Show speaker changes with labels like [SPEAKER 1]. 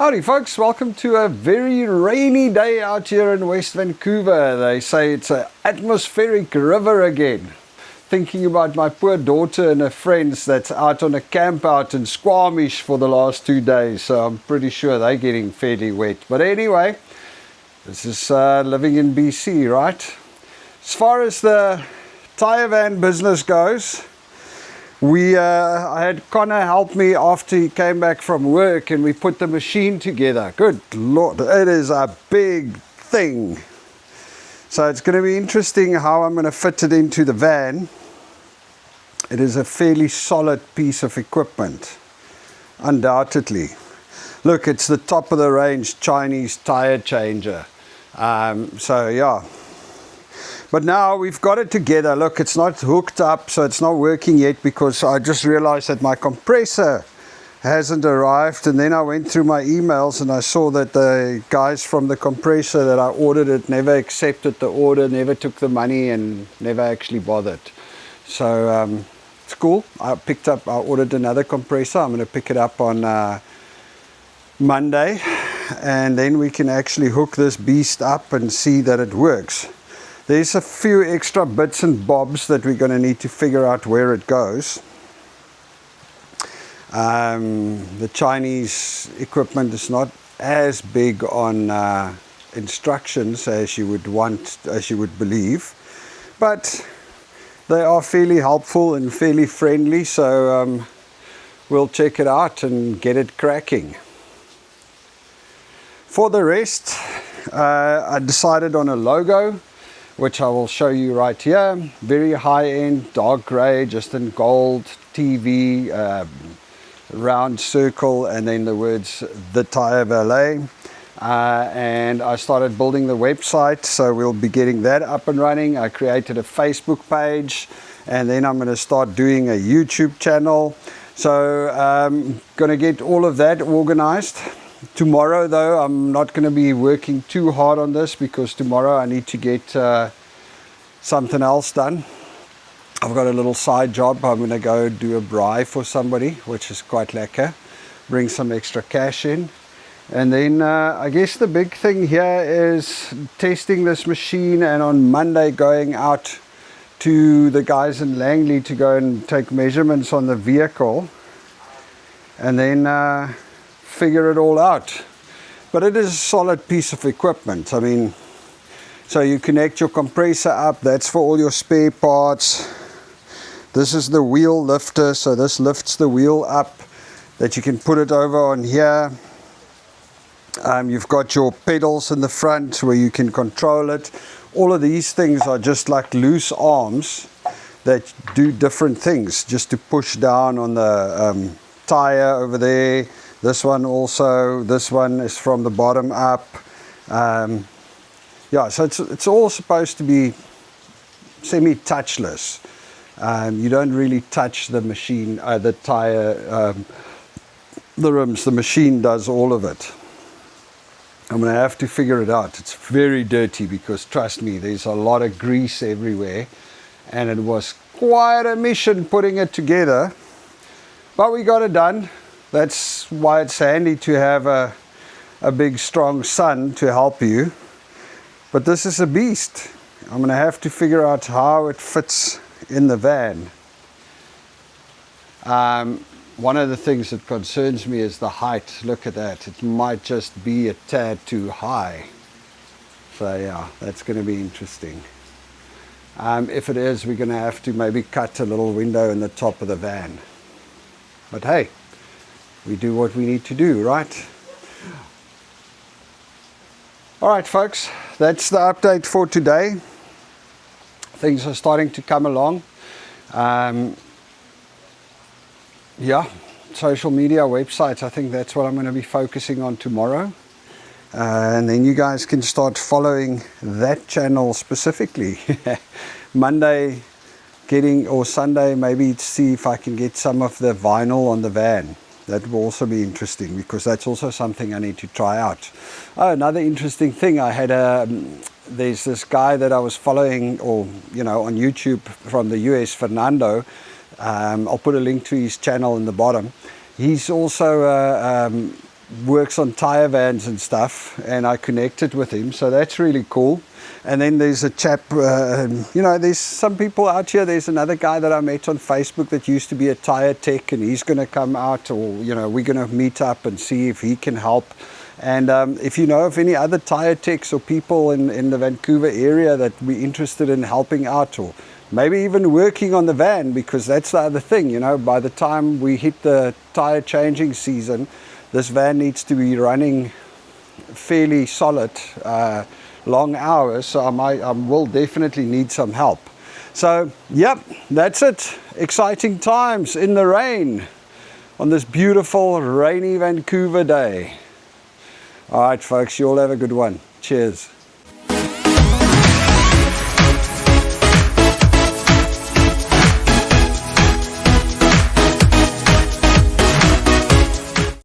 [SPEAKER 1] Howdy folks, welcome to a very rainy day out here in West Vancouver. They say it's an atmospheric river again. Thinking about my poor daughter and her friends that's out on a camp out in Squamish for the last 2 days. So I'm pretty sure they're getting fairly wet. But anyway, this is living in BC, right? As far as the tire van business goes, I had Connor help me after he came back from work and we put the machine together. Good Lord, it is a big thing. So it's going to be interesting how I'm going to fit it into the van. It is a fairly solid piece of equipment, undoubtedly. Look, it's the top of the range Chinese tire changer. So yeah. But now we've got it together. Look, it's not hooked up, so it's not working yet because I just realized that my compressor hasn't arrived. And then I went through my emails and I saw that the guys from the compressor that I ordered it never accepted the order, never took the money and never actually bothered. So it's cool. I ordered another compressor. I'm going to pick it up on Monday. And then we can actually hook this beast up and see that it works. There's a few extra bits and bobs that we're going to need to figure out where it goes. The Chinese equipment is not as big on instructions as you would believe, but they are fairly helpful and fairly friendly, so we'll check it out and get it cracking. For the rest, I decided on a logo, which I will show you right here. Very high-end, dark grey, just in gold, TV, round circle, and then the words, the Tire Valet. And I started building the website, so we'll be getting that up and running. I created a Facebook page, and then I'm going to start doing a YouTube channel. So I'm going to get all of that organized. Tomorrow though, I'm not going to be working too hard on this because tomorrow I need to get something else done. I've got a little side job. I'm going to go do a braai for somebody, which is quite lekker. Bring some extra cash in. And then I guess the big thing here is testing this machine, and on Monday going out to the guys in Langley to go and take measurements on the vehicle. And then figure it all out. But it is a solid piece of equipment. I mean, so you connect your compressor up, that's for all your spare parts. This is the wheel lifter, so this lifts the wheel up that you can put it over on here. You've got your pedals in the front where you can control it. All of these things are just like loose arms that do different things, just to push down on the tire over there. This one also, this one is from the bottom up. Yeah, so it's all supposed to be semi-touchless. You don't really touch the machine, the tire, the rims. The machine does all of it. I'm going to have to figure it out. It's very dirty because, trust me, there's a lot of grease everywhere. And it was quite a mission putting it together. But we got it done. That's why it's handy to have a big strong son to help you. But this is a beast. I'm going to have to figure out how it fits in the van. One of the things that concerns me is the height. Look at that. It might just be a tad too high. So yeah, that's going to be interesting. If it is, we're going to have to maybe cut a little window in the top of the van. But hey, we do what we need to do, right? All right, folks, that's the update for today. Things are starting to come along. Yeah, social media, websites, I think that's what I'm going to be focusing on tomorrow. And then you guys can start following that channel specifically. Monday, or Sunday, maybe see if I can get some of the vinyl on the van. That will also be interesting because that's also something I need to try out. Oh, another interesting thing, I had there's this guy that I was following, or on YouTube from the US, Fernando. I'll put a link to his channel in the bottom. He's also works on tire vans and stuff, and I connected with him, so that's really cool. And then there's a chap, you know, there's some people out here. There's another guy that I met on Facebook that used to be a tire tech, and he's going to come out, or, you know, we're going to meet up and see if he can help. And if you know of any other tire techs or people in the Vancouver area that we're interested in helping out, or maybe even working on the van, because that's the other thing, you know, by the time we hit the tire changing season, this van needs to be running fairly solid, long hours, so I will definitely need some help. So, yep, that's it. Exciting times in the rain on this beautiful rainy Vancouver day. All right, folks, you all have a good one. Cheers.